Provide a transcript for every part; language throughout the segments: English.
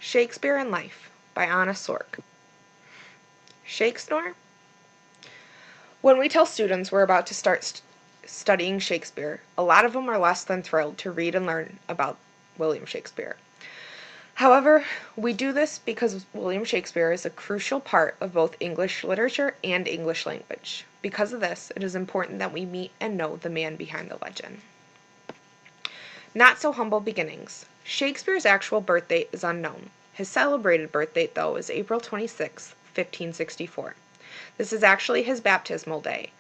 Shakespeare in Life by Anna Sork. Shakespeare? When we tell students we're about to start studying Shakespeare, a lot of them are less than thrilled to read and learn about William Shakespeare. However, we do this because William Shakespeare is a crucial part of both English literature and English language. Because of this, it is important that we meet and know the man behind the legend. Not so humble beginnings. Shakespeare's actual birth date is unknown. His celebrated birth date, though, is April 26, 1564. This is actually his baptismal day,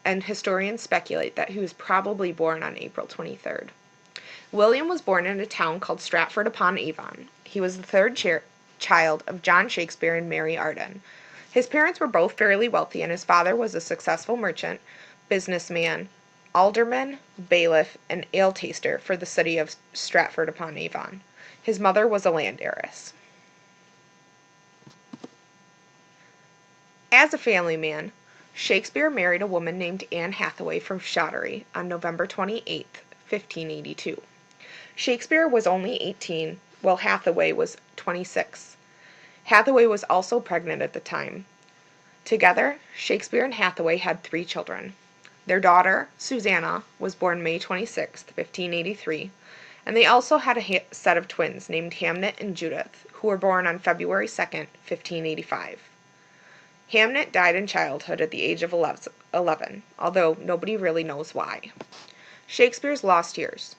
and historians speculate that he was probably born on April 23rd. William was born in a town called Stratford-upon-Avon. He was the third child of John Shakespeare and Mary Arden. His parents were both fairly wealthy, and his father was a successful merchant, businessman, alderman, bailiff, and ale taster for the city of Stratford-upon-Avon. His mother was a land heiress. As a family man, Shakespeare married a woman named Anne Hathaway from Shottery on November 28, 1582. Shakespeare was only 18, while Hathaway was 26. Hathaway was also pregnant at the time. Together, Shakespeare and Hathaway had 3 children. Their daughter, Susanna, was born May 26, 1583, and they also had a set of twins named Hamnet and Judith, who were born on February 2, 1585. Hamnet died in childhood at the age of 11, although nobody really knows why. Shakespeare's lost years.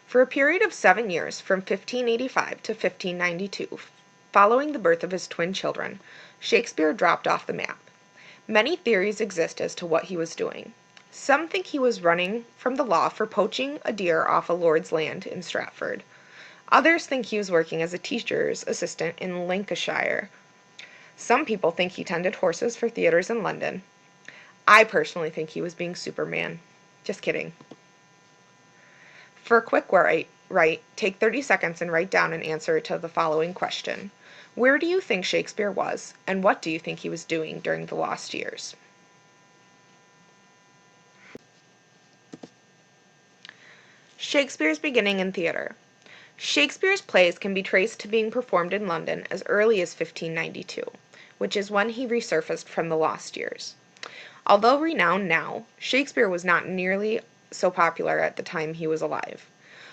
For a period of 7 years, from 1585 to 1592, following the birth of his twin children, Shakespeare dropped off the map. Many theories exist as to what he was doing. Some think he was running from the law for poaching a deer off a lord's land in Stratford. Others think he was working as a teacher's assistant in Lancashire. Some people think he tended horses for theaters in London. I personally think he was being Superman. Just kidding. For a quick write, take 30 seconds and write down an answer to the following question. Where do you think Shakespeare was, and what do you think he was doing during the lost years? Shakespeare's beginning in theater. Shakespeare's plays can be traced to being performed in London as early as 1592, which is when he resurfaced from the lost years. Although renowned now, Shakespeare was not nearly so popular at the time he was alive.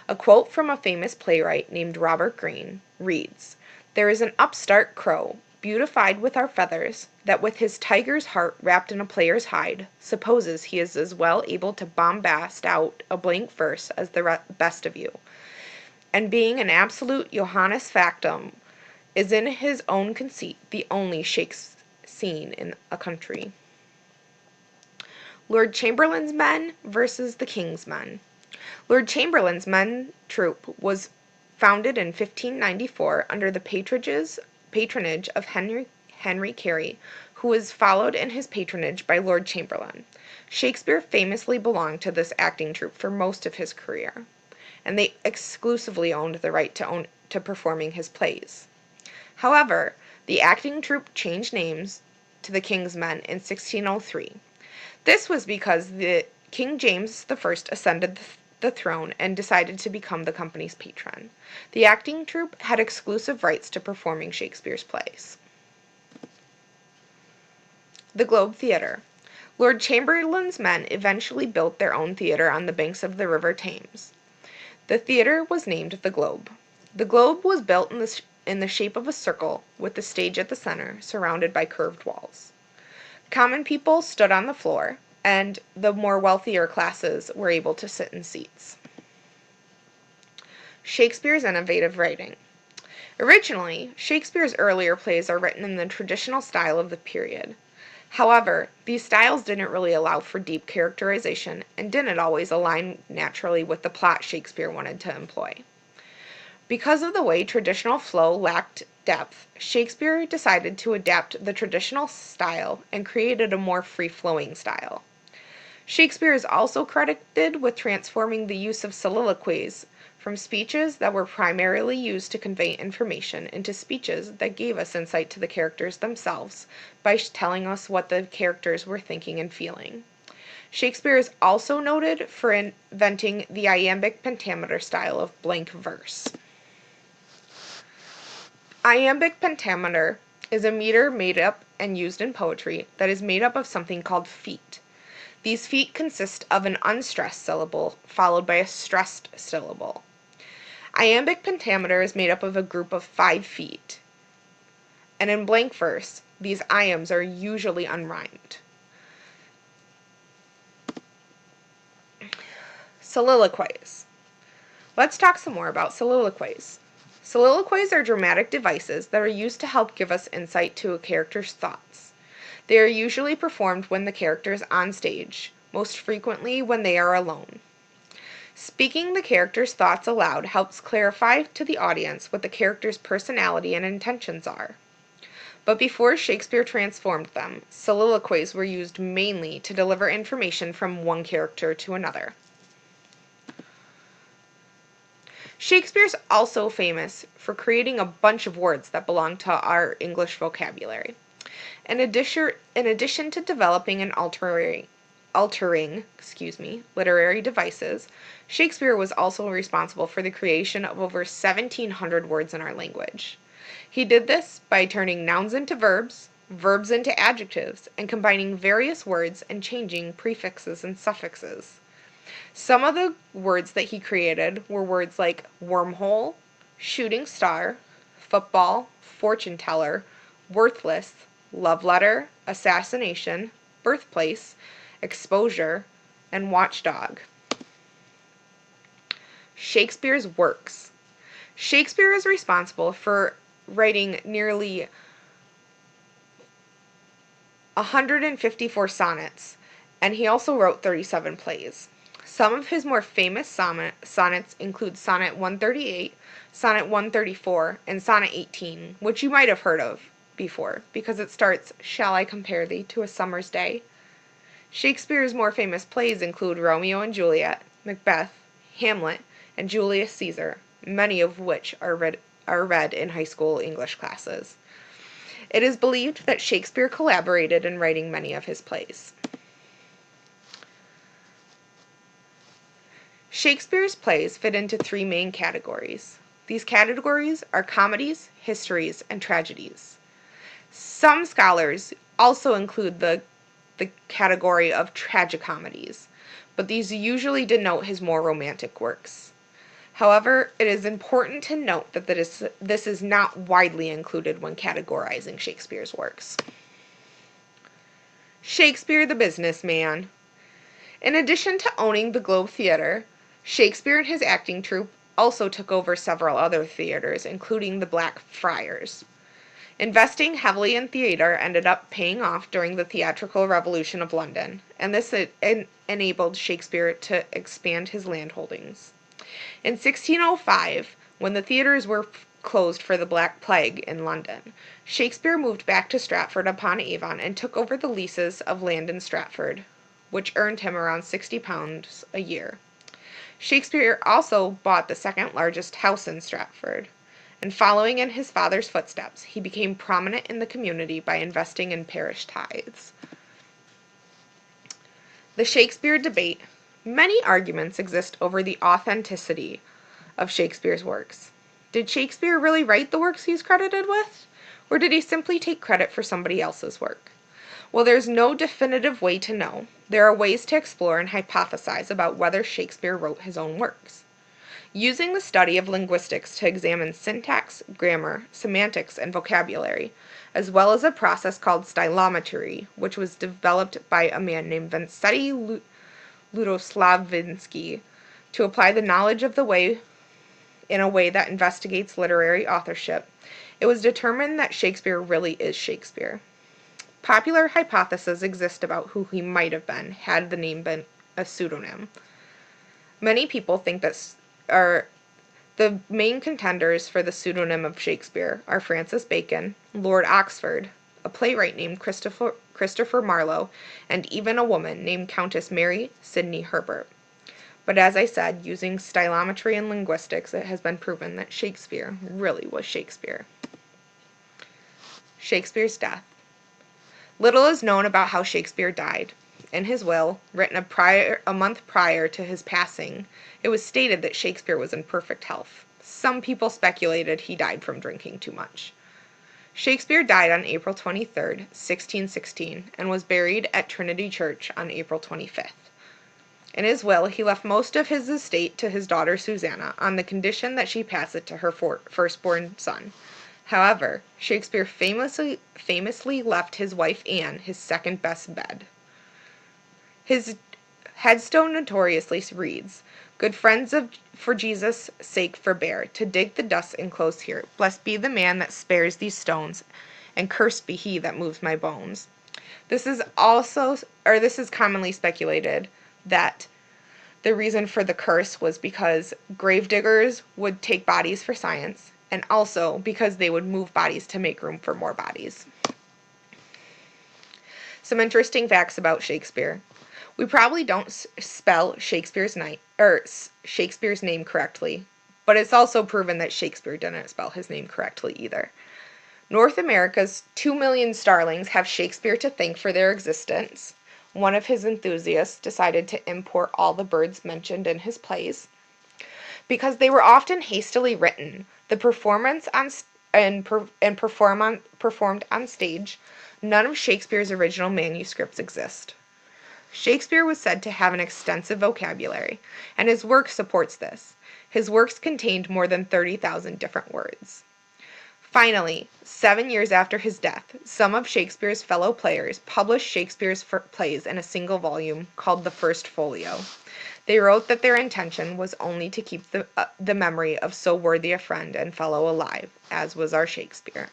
A quote from a famous playwright named Robert Greene reads, "There is an upstart crow, beautified with our feathers, that with his tiger's heart wrapped in a player's hide, supposes he is as well able to bombast out a blank verse as the best of you, and being an absolute Johannes Factum, is in his own conceit the only Shakes seen in a country." Lord Chamberlain's Men versus the King's Men. Lord Chamberlain's Men troupe was founded in 1594 under the patronage of Henry Carey, who was followed in his patronage by Lord Chamberlain. Shakespeare famously belonged to this acting troupe for most of his career, and they exclusively owned the right to performing his plays. However, the acting troupe changed names to the King's Men in 1603. This was because King James I ascended the throne and decided to become the company's patron. The acting troupe had exclusive rights to performing Shakespeare's plays. The Globe Theatre. Lord Chamberlain's men eventually built their own theatre on the banks of the River Thames. The theatre was named the Globe. The Globe was built in the shape of a circle, with the stage at the center, surrounded by curved walls. Common people stood on the floor, and the more wealthier classes were able to sit in seats. Shakespeare's innovative writing. Originally, Shakespeare's earlier plays are written in the traditional style of the period. However, these styles didn't really allow for deep characterization and didn't always align naturally with the plot Shakespeare wanted to employ. Because of the way traditional flow lacked depth, Shakespeare decided to adapt the traditional style and created a more free-flowing style. Shakespeare is also credited with transforming the use of soliloquies from speeches that were primarily used to convey information into speeches that gave us insight to the characters themselves by telling us what the characters were thinking and feeling. Shakespeare is also noted for inventing the iambic pentameter style of blank verse. Iambic pentameter is a meter made up and used in poetry that is made up of something called feet. These feet consist of an unstressed syllable followed by a stressed syllable. Iambic pentameter is made up of a group of 5 feet, and in blank verse, these iambs are usually unrhymed. Soliloquies. Let's talk some more about soliloquies. Soliloquies are dramatic devices that are used to help give us insight to a character's thoughts. They are usually performed when the character is on stage, most frequently when they are alone. Speaking the character's thoughts aloud helps clarify to the audience what the character's personality and intentions are. But before Shakespeare transformed them, soliloquies were used mainly to deliver information from one character to another. Shakespeare's also famous for creating a bunch of words that belong to our English vocabulary. In addition to developing and altering literary devices, Shakespeare was also responsible for the creation of over 1,700 words in our language. He did this by turning nouns into verbs, verbs into adjectives, and combining various words and changing prefixes and suffixes. Some of the words that he created were words like wormhole, shooting star, football, fortune teller, worthless, love letter, assassination, birthplace, exposure, and watchdog. Shakespeare's works. Shakespeare is responsible for writing nearly 154 sonnets, and he also wrote 37 plays. Some of his more famous sonnets include Sonnet 138, Sonnet 134, and Sonnet 18, which you might have heard of before, because it starts, "Shall I compare thee to a summer's day?" Shakespeare's more famous plays include Romeo and Juliet, Macbeth, Hamlet, and Julius Caesar, many of which are read in high school English classes. It is believed that Shakespeare collaborated in writing many of his plays. Shakespeare's plays fit into 3 main categories. These categories are comedies, histories, and tragedies. Some scholars also include the category of tragicomedies, but these usually denote his more romantic works. However, it is important to note that this is not widely included when categorizing Shakespeare's works. Shakespeare the businessman. In addition to owning the Globe Theatre, Shakespeare and his acting troupe also took over several other theaters, including the Blackfriars. Investing heavily in theater ended up paying off during the theatrical revolution of London, and this enabled Shakespeare to expand his land holdings. In 1605, when the theaters were closed for the Black Plague in London, Shakespeare moved back to Stratford-upon-Avon and took over the leases of land in Stratford, which earned him around £60 a year. Shakespeare also bought the second largest house in Stratford, and following in his father's footsteps, he became prominent in the community by investing in parish tithes. The Shakespeare debate. Many arguments exist over the authenticity of Shakespeare's works. Did Shakespeare really write the works he's credited with? Or did he simply take credit for somebody else's work? Well, there's no definitive way to know. There are ways to explore and hypothesize about whether Shakespeare wrote his own works. Using the study of linguistics to examine syntax, grammar, semantics, and vocabulary, as well as a process called stylometry, which was developed by a man named Vincenti Ludoslavinsky to apply the knowledge of the way in a way that investigates literary authorship, it was determined that Shakespeare really is Shakespeare. Popular hypotheses exist about who he might have been had the name been a pseudonym. Many people think that the main contenders for the pseudonym of Shakespeare are Francis Bacon, Lord Oxford, a playwright named Christopher Marlowe, and even a woman named Countess Mary Sidney Herbert. But as I said, using stylometry and linguistics, it has been proven that Shakespeare really was Shakespeare. Shakespeare's death. Little is known about how Shakespeare died. In his will, written a month prior to his passing, it was stated that Shakespeare was in perfect health. Some people speculated he died from drinking too much. Shakespeare died on April 23, 1616, and was buried at Trinity Church on April 25th. In his will, he left most of his estate to his daughter Susanna, on the condition that she pass it to her firstborn son. However, Shakespeare famously left his wife Anne his second best bed. His headstone notoriously reads, "Good friends for Jesus' sake forbear, to dig the dust enclosed here. Blessed be the man that spares these stones, and cursed be he that moves my bones." This is commonly speculated that the reason for the curse was because gravediggers would take bodies for science, and also because they would move bodies to make room for more bodies. Some interesting facts about Shakespeare. We probably don't spell Shakespeare's name correctly, but it's also proven that Shakespeare didn't spell his name correctly either. North America's 2 million starlings have Shakespeare to thank for their existence. One of his enthusiasts decided to import all the birds mentioned in his plays. Because they were often hastily written, the performed on stage, none of Shakespeare's original manuscripts exist. Shakespeare was said to have an extensive vocabulary, and his work supports this. His works contained more than 30,000 different words. Finally, 7 years after his death, some of Shakespeare's fellow players published Shakespeare's plays in a single volume called the First Folio. They wrote that their intention was only to keep the memory of so worthy a friend and fellow alive, as was our Shakespeare.